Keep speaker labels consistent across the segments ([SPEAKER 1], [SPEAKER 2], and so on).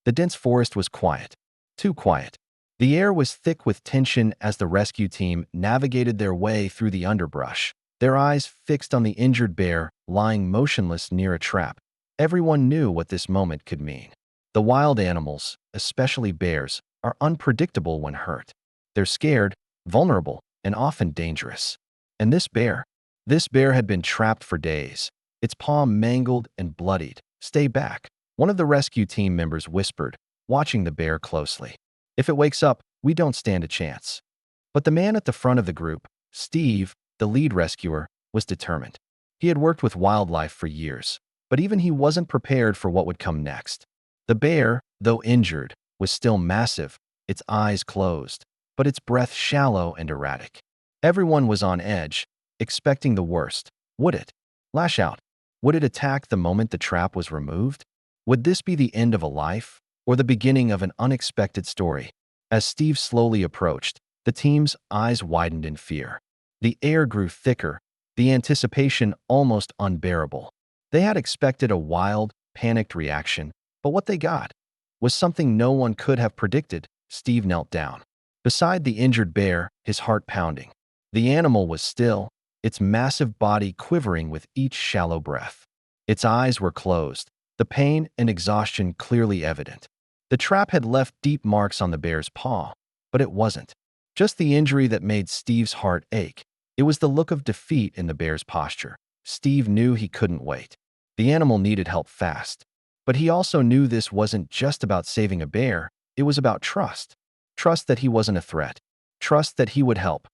[SPEAKER 1] The dense forest was quiet. Too quiet. The air was thick with tension as the rescue team navigated their way through the underbrush, their eyes fixed on the injured bear lying motionless near a trap. Everyone knew what this moment could mean. The wild animals, especially bears, are unpredictable when hurt. They're scared, vulnerable, and often dangerous. And this bear had been trapped for days, its paw mangled and bloodied. "Stay back," one of the rescue team members whispered, watching the bear closely. "If it wakes up, we don't stand a chance." But the man at the front of the group, Steve, the lead rescuer, was determined. He had worked with wildlife for years, but even he wasn't prepared for what would come next. The bear, though injured, was still massive, its eyes closed, but its breath shallow and erratic. Everyone was on edge, expecting the worst. Would it lash out? Would it attack the moment the trap was removed? Would this be the end of a life, or the beginning of an unexpected story? As Steve slowly approached, the team's eyes widened in fear. The air grew thicker, the anticipation almost unbearable. They had expected a wild, panicked reaction, but what they got was something no one could have predicted. Steve knelt down beside the injured bear, his heart pounding. The animal was still, its massive body quivering with each shallow breath. Its eyes were closed, the pain and exhaustion clearly evident. The trap had left deep marks on the bear's paw, but it wasn't just the injury that made Steve's heart ache. It was the look of defeat in the bear's posture. Steve knew he couldn't wait. The animal needed help fast. But he also knew this wasn't just about saving a bear, it was about trust. Trust that he wasn't a threat. Trust that he would help.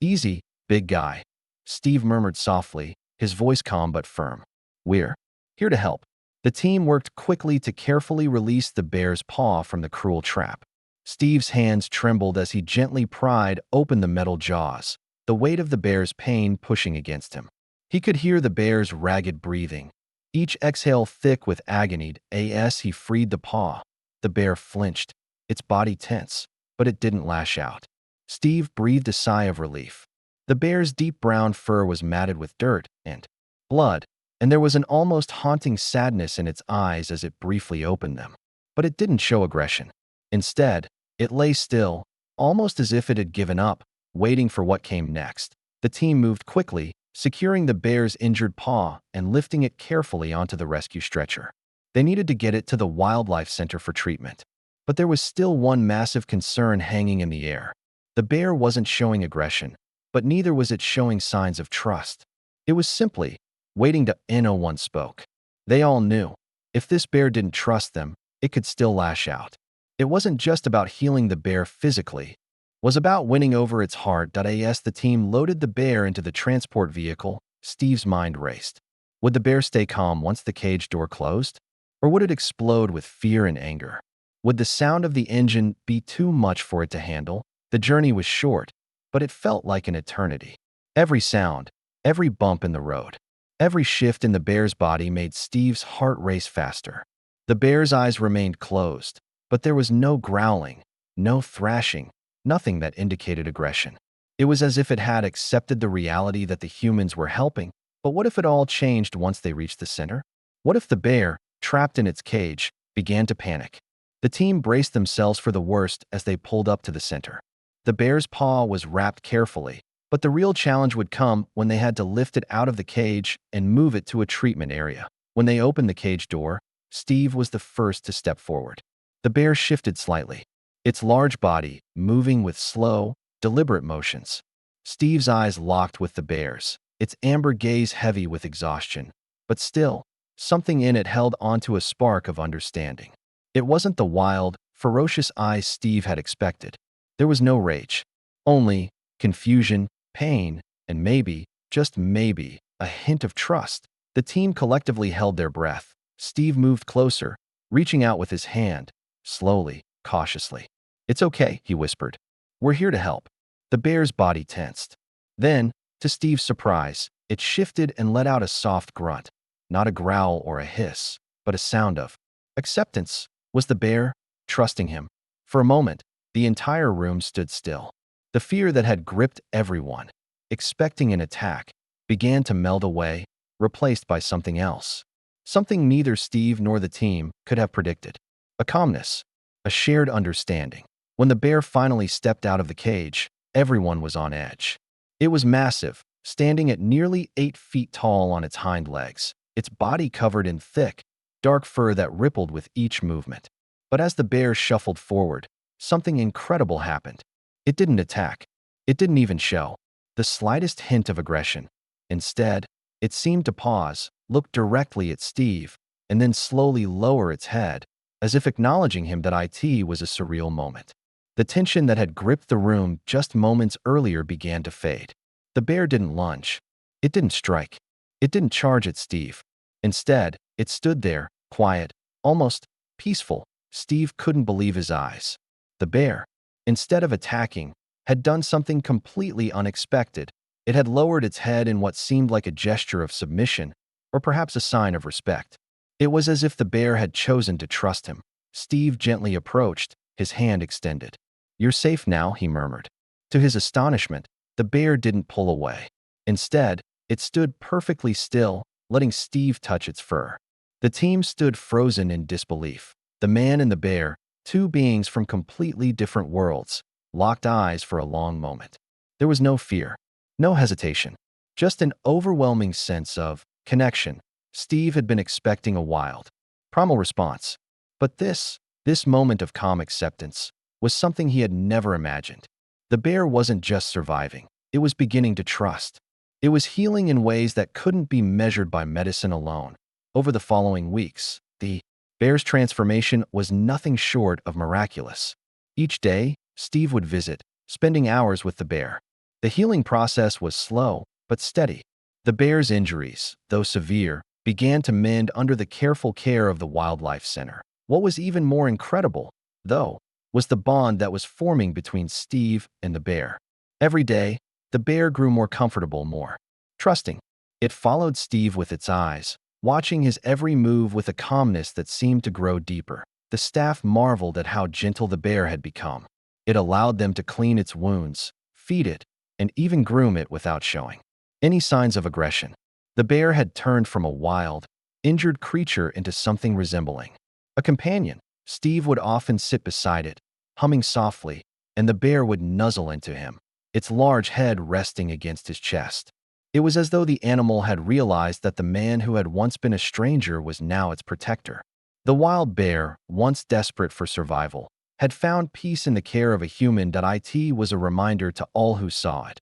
[SPEAKER 1] "Easy, big guy," Steve murmured softly, his voice calm but firm. "We're here to help." The team worked quickly to carefully release the bear's paw from the cruel trap. Steve's hands trembled as he gently pried open the metal jaws, the weight of the bear's pain pushing against him. He could hear the bear's ragged breathing, each exhale thick with agony. As he freed the paw, the bear flinched, its body tense, but it didn't lash out. Steve breathed a sigh of relief. The bear's deep brown fur was matted with dirt and blood, and there was an almost haunting sadness in its eyes as it briefly opened them. But it didn't show aggression. Instead, it lay still, almost as if it had given up, waiting for what came next. The team moved quickly, securing the bear's injured paw and lifting it carefully onto the rescue stretcher. They needed to get it to the wildlife center for treatment. But there was still one massive concern hanging in the air. The bear wasn't showing aggression, but neither was it showing signs of trust. It was simply waiting to. No one spoke. They all knew, if this bear didn't trust them, it could still lash out. It wasn't just about healing the bear physically. It was about winning over its heart. As the team loaded the bear into the transport vehicle, Steve's mind raced. Would the bear stay calm once the cage door closed? Or would it explode with fear and anger? Would the sound of the engine be too much for it to handle? The journey was short, but it felt like an eternity. Every sound, every bump in the road, every shift in the bear's body made Steve's heart race faster. The bear's eyes remained closed, but there was no growling, no thrashing, nothing that indicated aggression. It was as if it had accepted the reality that the humans were helping. But what if it all changed once they reached the center? What if the bear, trapped in its cage, began to panic? The team braced themselves for the worst as they pulled up to the center. The bear's paw was wrapped carefully, but the real challenge would come when they had to lift it out of the cage and move it to a treatment area. When they opened the cage door, Steve was the first to step forward. The bear shifted slightly, its large body moving with slow, deliberate motions. Steve's eyes locked with the bear's, its amber gaze heavy with exhaustion. But still, something in it held onto a spark of understanding. It wasn't the wild, ferocious eyes Steve had expected. There was no rage, only confusion, pain, and maybe, just maybe, a hint of trust. The team collectively held their breath. Steve moved closer, reaching out with his hand, slowly, cautiously. "It's okay," he whispered. "We're here to help." The bear's body tensed. Then, to Steve's surprise, it shifted and let out a soft grunt. Not a growl or a hiss, but a sound of acceptance. Was the bear trusting him? For a moment, the entire room stood still. The fear that had gripped everyone, expecting an attack, began to melt away, replaced by something else. Something neither Steve nor the team could have predicted. a calmness, a shared understanding. When the bear finally stepped out of the cage, everyone was on edge. It was massive, standing at nearly 8 feet tall on its hind legs, its body covered in thick, dark fur that rippled with each movement. But as the bear shuffled forward, something incredible happened. It didn't attack. It didn't even show the slightest hint of aggression. Instead, it seemed to pause, look directly at Steve, and then slowly lower its head, as if acknowledging him that it was a surreal moment. The tension that had gripped the room just moments earlier began to fade. The bear didn't lunge. It didn't strike. It didn't charge at Steve. Instead, it stood there, quiet, almost peaceful. Steve couldn't believe his eyes. The bear, instead of attacking, had done something completely unexpected. It had lowered its head in what seemed like a gesture of submission, or perhaps a sign of respect. It was as if the bear had chosen to trust him. Steve gently approached, his hand extended. "You're safe now," he murmured. To his astonishment, the bear didn't pull away. Instead, it stood perfectly still, letting Steve touch its fur. The team stood frozen in disbelief. The man and the bear, two beings from completely different worlds, locked eyes for a long moment. There was no fear, no hesitation, just an overwhelming sense of connection. Steve had been expecting a wild, primal response. But this moment of calm acceptance was something he had never imagined. The bear wasn't just surviving, it was beginning to trust. It was healing in ways that couldn't be measured by medicine alone. Over the following weeks, the bear's transformation was nothing short of miraculous. Each day, Steve would visit, spending hours with the bear. The healing process was slow, but steady. The bear's injuries, though severe, began to mend under the careful care of the Wildlife Center. What was even more incredible, though, was the bond that was forming between Steve and the bear. Every day, the bear grew more comfortable, more trusting. It followed Steve with its eyes, watching his every move with a calmness that seemed to grow deeper. The staff marveled at how gentle the bear had become. It allowed them to clean its wounds, feed it, and even groom it without showing any signs of aggression. The bear had turned from a wild, injured creature into something resembling a companion. Steve would often sit beside it, humming softly, and the bear would nuzzle into him, its large head resting against his chest. It was as though the animal had realized that the man who had once been a stranger was now its protector. The wild bear, once desperate for survival, had found peace in the care of a human. It was a reminder to all who saw it.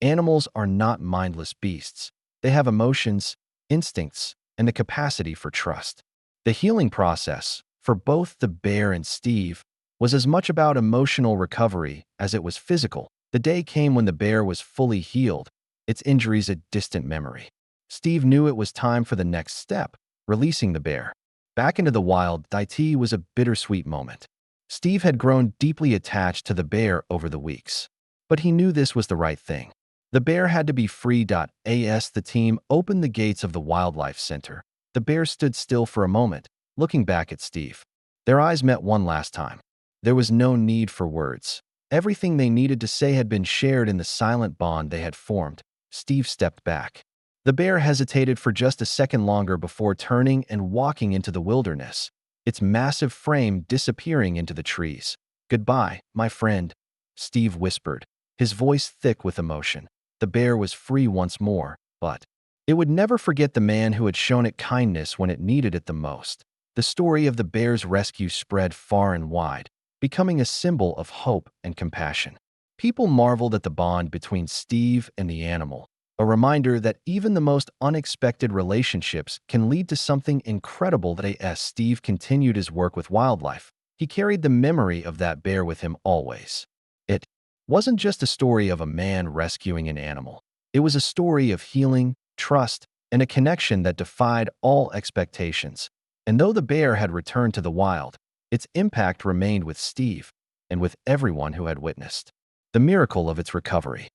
[SPEAKER 1] Animals are not mindless beasts. They have emotions, instincts, and the capacity for trust. The healing process, for both the bear and Steve, was as much about emotional recovery as it was physical. The day came when the bear was fully healed, its injuries a distant memory. Steve knew it was time for the next step, releasing the bear back into the wild. It was a bittersweet moment. Steve had grown deeply attached to the bear over the weeks, but he knew this was the right thing. The bear had to be free. As the team opened the gates of the Wildlife Center, the bear stood still for a moment, looking back at Steve. Their eyes met one last time. There was no need for words. Everything they needed to say had been shared in the silent bond they had formed. Steve stepped back. The bear hesitated for just a second longer before turning and walking into the wilderness, its massive frame disappearing into the trees. "Goodbye, my friend," Steve whispered, his voice thick with emotion. The bear was free once more, but it would never forget the man who had shown it kindness when it needed it the most. The story of the bear's rescue spread far and wide, becoming a symbol of hope and compassion. People marveled at the bond between Steve and the animal, a reminder that even the most unexpected relationships can lead to something incredible. As Steve continued his work with wildlife, he carried the memory of that bear with him always. It wasn't just a story of a man rescuing an animal. It was a story of healing, trust, and a connection that defied all expectations. And though the bear had returned to the wild, its impact remained with Steve and with everyone who had witnessed the miracle of its recovery.